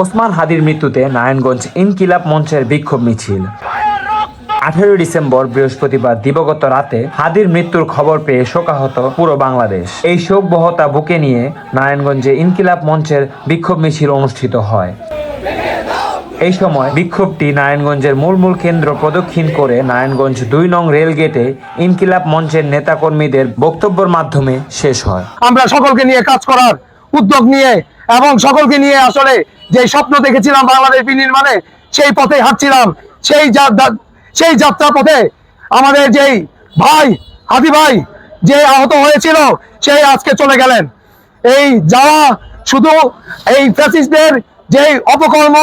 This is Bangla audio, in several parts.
ওসমান হাদির মৃত্যুতে নারায়ণগঞ্জ ইনকিলাব মঞ্চের বিক্ষোভ মিছিল। 18 ডিসেম্বর বৃহস্পতিবার দিবাগত রাতে হাদির মৃত্যুর খবর পেয়ে শোকাহত পুরো বাংলাদেশ। এই শোকবহতা বুকে নিয়ে নারায়ণগঞ্জে ইনকিলাব মঞ্চের বিক্ষোভ মিছিল অনুষ্ঠিত হয়। এই সময় বিক্ষোভটি নারায়ণগঞ্জের মূল কেন্দ্র প্রদক্ষিণ করে নারায়ণগঞ্জ 2 নং রেলগেটে ইনকিলাব মঞ্চের নেতাকর্মীদের বক্তব্যের মাধ্যমে শেষ হয়। আমরা সকলকে নিয়ে কাজ করার উদ্যোগ নিয়ে এবং সকলকে নিয়ে আসলে যে স্বপ্ন দেখেছিলাম বাংলাদেশ বিনির্মাণে, সেই পথে হাঁটছিলাম। সেই যাত্রা পথে আমাদের যেই ভাই হাদি ভাই যে আহত হয়েছিল, সেই আজকে চলে গেলেন। এই যাওয়া শুধু এই ফ্যাসিস্টদের যে অপকর্ম,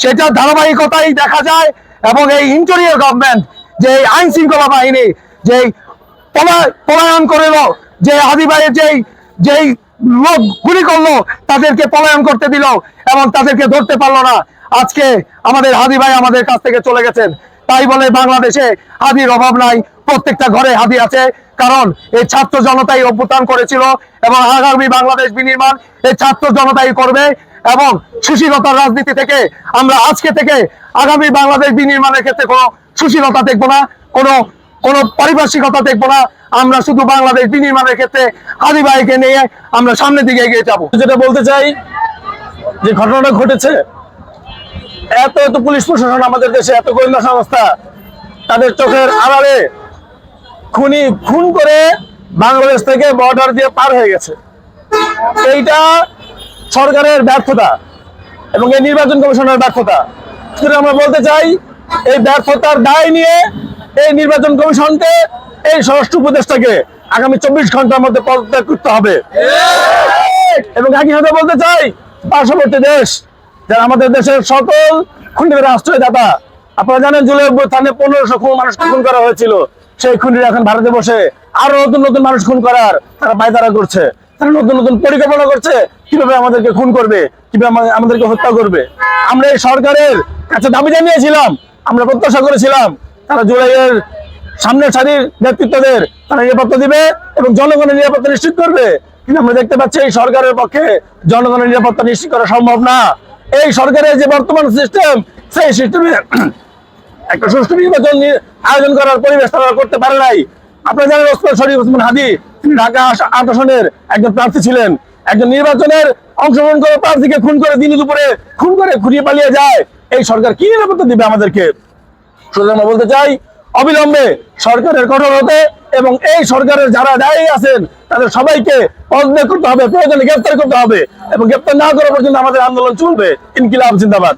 সেটা ধারাবাহিকতাই দেখা যায়। এবং এই ইন্টেরিয়র গভর্নমেন্ট, যে আইন শৃঙ্খলা বাহিনী যে পলায়ন করল, যে হাদি ভাইয়ের যেই লোক গুলি করলো, তাদেরকে পলায়ন করতে দিল এবং তাদেরকে ধরতে পারলো না। আজকে আমাদের হাদি ভাই আমাদের কাছ থেকে চলে গেছেন। তাই বলে বাংলাদেশে হাদির অভাব নাই, প্রত্যেকটা ঘরে হাদি আছে। কারণ এই ছাত্র জনতাই অভ্যুত্থান করেছিল এবং আগামী বাংলাদেশ বিনির্মাণ এই ছাত্র জনতাই করবে। এবং সুশীলতার রাজনীতি থেকে আমরা আজকে থেকে আগামী বাংলাদেশ বিনির্মাণের ক্ষেত্রে কোনো সুশীলতা দেখবো না, কোনো পারিপার্শ্বিকতা দেখবো না। আমরা শুধু বাংলাদেশ বিনির্মাণের ক্ষেত্রে হাদি ভাইকে নিয়ে আমরা সামনের দিকে এগিয়ে যাবো। যেটা বলতে চাই, যে ঘটনাটা ঘটেছে, এত পুলিশ প্রশাসন আমাদের দেশে, এত গোয়েন্দা সংস্থা, তাদের চোখের আড়ালে খুন করে বাংলাদেশ থেকে বর্ডার দিয়ে পার হয়ে গেছে। এইটা সরকারের ব্যর্থতা এবং এই নির্বাচন কমিশনের ব্যর্থতা। আমরা বলতে চাই, এই ব্যর্থতার দায় নিয়ে এই নির্বাচন কমিশনকে, এই স্বরাষ্ট্র উপদেষ্টাকে আগামী 24 ঘন্টার মধ্যে পদত্যাগ করতে হবে। এবং একইভাবে বলতে চাই, পার্শ্ববর্তী দেশ, যারা আমাদের দেশের সকল খুনিদের আশ্রয়দাতা, আপনারা জানেন জুলাই অভ্যুত্থানে 1500 মানুষকে খুন করা হয়েছিল। সেই খুনিরা এখন ভারতে বসে আরো নতুন মানুষ খুন করার তারা পায়তারা করছে। তারা নতুন পরিকল্পনা করছে কিভাবে আমাদেরকে খুন করবে, কিভাবে আমাদেরকে হত্যা করবে। আমরা এই সরকারের কাছে দাবি জানিয়েছিলাম, আমরা প্রত্যাশা করেছিলাম তারা জুলাইয়ের সামনের সারির নেতৃত্বদের তারা নিরাপত্তা দিবে এবং জনগণের নিরাপত্তা নিশ্চিত করবে। কিন্তু আমরা দেখতে পাচ্ছি এই সরকারের পক্ষে জনগণের নিরাপত্তা নিশ্চিত করা সম্ভব না। এই সরকারের যে বর্তমান সিস্টেম, সেই সিস্টেমে একটা সুষ্ঠু নির্বাচন আয়োজন করার পরিবেশ তারা করতে পারে নাই। আপনারা জানেন ওসমান হাদি, তিনি ঢাকা 8 আসনের একজন প্রার্থী ছিলেন। একজন নির্বাচনের অংশগ্রহণ করে প্রার্থীকে খুন করে, দিনে দুপুরে খুন করে ঘুরিয়ে পালিয়ে যায়। এই সরকার কি নিরাপত্তা দিবে আমাদেরকে? সুতরাং আমরা বলতে চাই, অবিলম্বে সরকারের কঠোর হতে এবং এই সরকারের যারা দায়ী আছেন তাদের সবাইকে পদত্যাগ করতে হবে, প্রয়োজনে গ্রেফতার করতে হবে এবং গ্রেফতার না করা পর্যন্ত আমাদের আন্দোলন চলবে। ইনকিলাব জিন্দাবাদ।